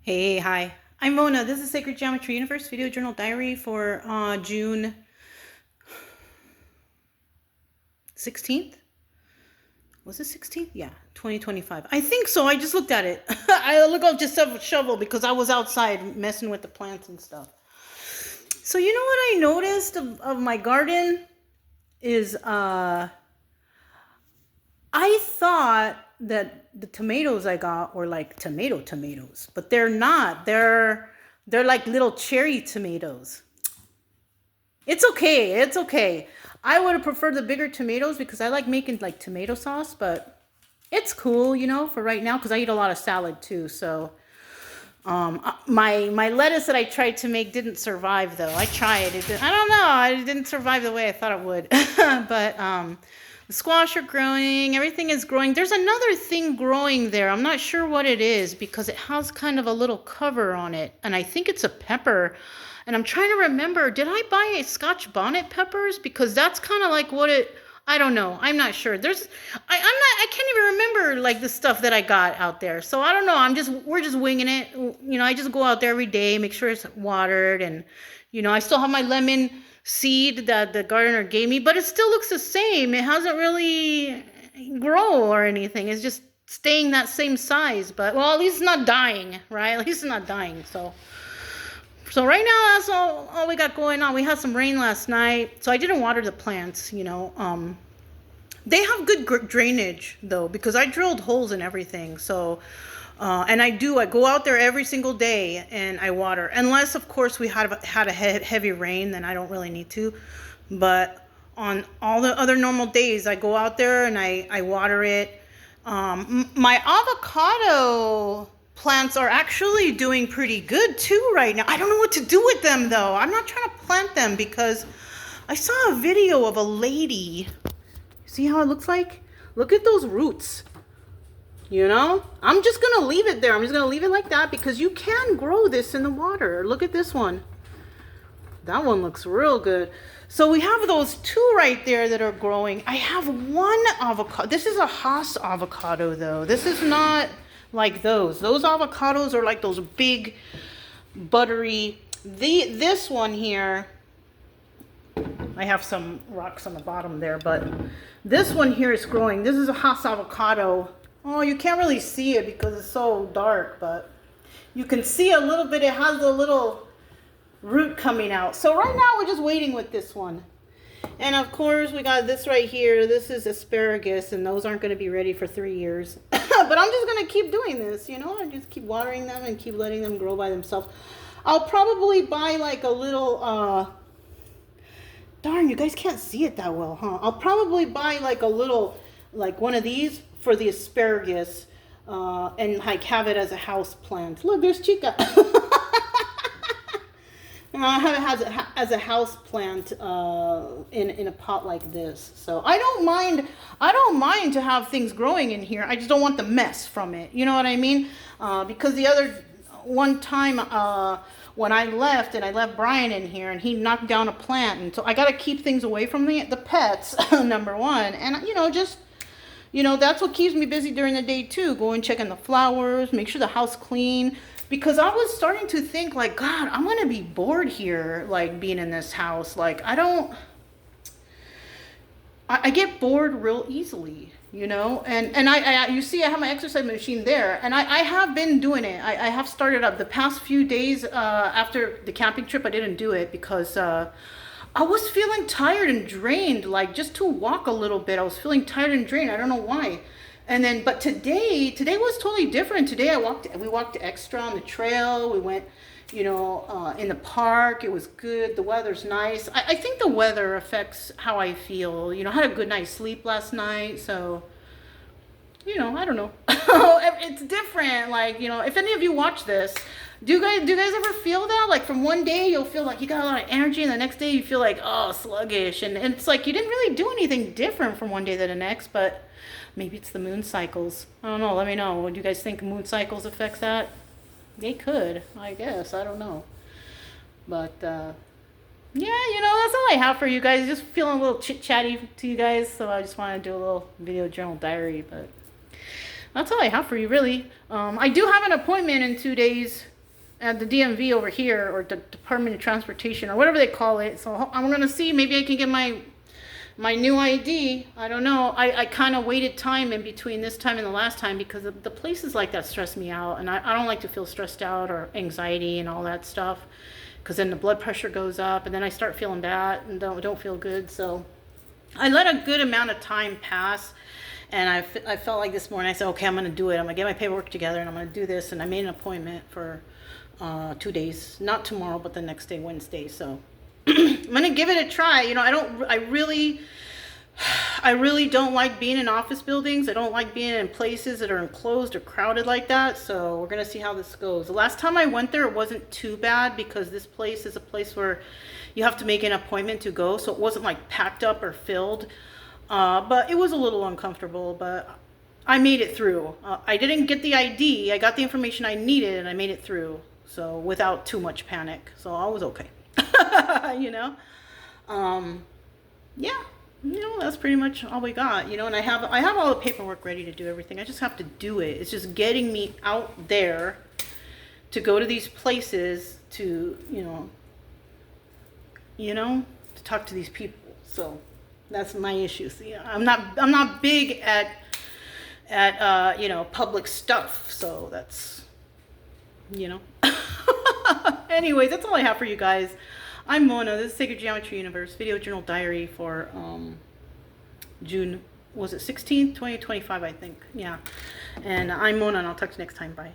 Hey, hi. I'm Mona. This is Sacred Geometry Universe Video Journal Diary for June 16th. Was it 16th? Yeah, 2025. I think so. I just looked at it. I look up just a shovel because I was outside messing with the plants and stuff. So you know what I noticed of my garden is I thought that the tomatoes I got were like tomatoes, but they're not. They're like little cherry tomatoes. It's okay. It's okay. I would have preferred the bigger tomatoes because I like making like tomato sauce, but it's cool, for right now because I eat a lot of salad too. So my lettuce that I tried to make didn't survive though. I tried. I don't know. It didn't survive the way I thought it would. But the squash are growing. Everything is growing. There's another thing growing there. I'm not sure what it is because it has kind of a little cover on it, and I think it's a pepper. And I'm trying to remember, did I buy a Scotch bonnet peppers? Because that's kind of like what it, I don't know. I'm not sure. I can't even remember like the stuff that I got out there. So I don't know. We're just winging it. I just go out there every day, make sure it's watered. And, I still have my lemon seed that the gardener gave me, but it still looks the same. It hasn't really grown or anything. It's just staying that same size. But, well, at least it's not dying, right? At least it's not dying. So right now, that's all we got going on. We had some rain last night, so I didn't water the plants, They have good drainage, though, because I drilled holes and everything. So, and I go out there every single day and I water. Unless, of course, we had a heavy rain, then I don't really need to. But on all the other normal days, I go out there and I water it. My avocado plants are actually doing pretty good too right now. I don't know what to do with them though. I'm not trying to plant them because I saw a video of a lady. See how it looks like? Look at those roots. I'm just going to leave it there. I'm just going to leave it like that because you can grow this in the water. Look at this one. That one looks real good. So we have those two right there that are growing. I have one avocado. This is a Haas avocado though. This is not like those. Those avocados are like those big, buttery. This one here, I have some rocks on the bottom there, but this one here is growing. This is a Haas avocado. Oh, you can't really see it because it's so dark, but you can see a little bit. It has a little root coming out. So right now we're just waiting with this one. And of course we got this right here. This is asparagus, and those aren't going to be ready for 3 years. But I'm just going to keep doing this, I just keep watering them and keep letting them grow by themselves. I'll probably buy like a little, darn, you guys can't see it that well, huh? I'll probably buy like a little, like one of these for the asparagus, and like have it as a house plant. Look, there's Chica. I have it as a house plant in a pot like this. So I don't mind to have things growing in here. I just don't want the mess from it. You know what I mean? Because the other one time when I left Brian in here and he knocked down a plant, and so I got to keep things away from the pets. Number one, and that's what keeps me busy during the day too. Going checking the flowers, make sure the house clean. Because I was starting to think, like, God, I'm going to be bored here, like, being in this house. Like, I get bored real easily, And I you see, I have my exercise machine there. And I have been doing it. I have started up. The past few days after the camping trip, I didn't do it because I was feeling tired and drained. Like, just to walk a little bit, I was feeling tired and drained. I don't know why. And then, but today was totally different. Today we walked extra on the trail. We went, in the park. It was good. The weather's nice. I think the weather affects how I feel. I had a good night's sleep last night. So, I don't know. It's different. Like, if any of you watch this, do you guys ever feel that? Like, from one day you'll feel like you got a lot of energy, and the next day you feel like, oh, sluggish. And it's like you didn't really do anything different from one day to the next, but maybe it's the moon cycles. I don't know. Let me know. Do you guys think moon cycles affects that? They could, I guess. I don't know. But, yeah, that's all I have for you guys. Just feeling a little chit-chatty to you guys, so I just want to do a little video journal diary, but that's all I have for you, really. I do have an appointment in 2 days at the DMV over here, or the Department of Transportation, or whatever they call it. So I'm gonna see, maybe I can get my new ID. I don't know. I kind of waited time in between this time and the last time because the places like that stress me out, and I don't like to feel stressed out or anxiety and all that stuff, because then the blood pressure goes up and then I start feeling bad and don't feel good. So I let a good amount of time pass, and I felt like this morning I said, okay, I'm gonna do it. I'm gonna get my paperwork together and I'm gonna do this, and I made an appointment for 2 days, not tomorrow, but the next day, Wednesday. So I'm gonna give it a try. You know, I really don't like being in office buildings. I don't like being in places that are enclosed or crowded like that. So we're gonna see how this goes. The last time I went there, it wasn't too bad because this place is a place where you have to make an appointment to go. So it wasn't like packed up or filled, but it was a little uncomfortable, but I made it through. I didn't get the ID. I got the information I needed and I made it through. So without too much panic. So I was okay. You know, yeah, you know, that's pretty much all we got, you know, and I have all the paperwork ready to do everything. I just have to do it. It's just getting me out there to go to these places to, to talk to these people. So that's my issue. See, I'm not big at public stuff. So that's, anyways, that's all I have for you guys. I'm Mona. This is Sacred Geometry Universe video journal diary for June, was it 16th, 2025, I think. Yeah. And I'm Mona, and I'll talk to you next time. Bye.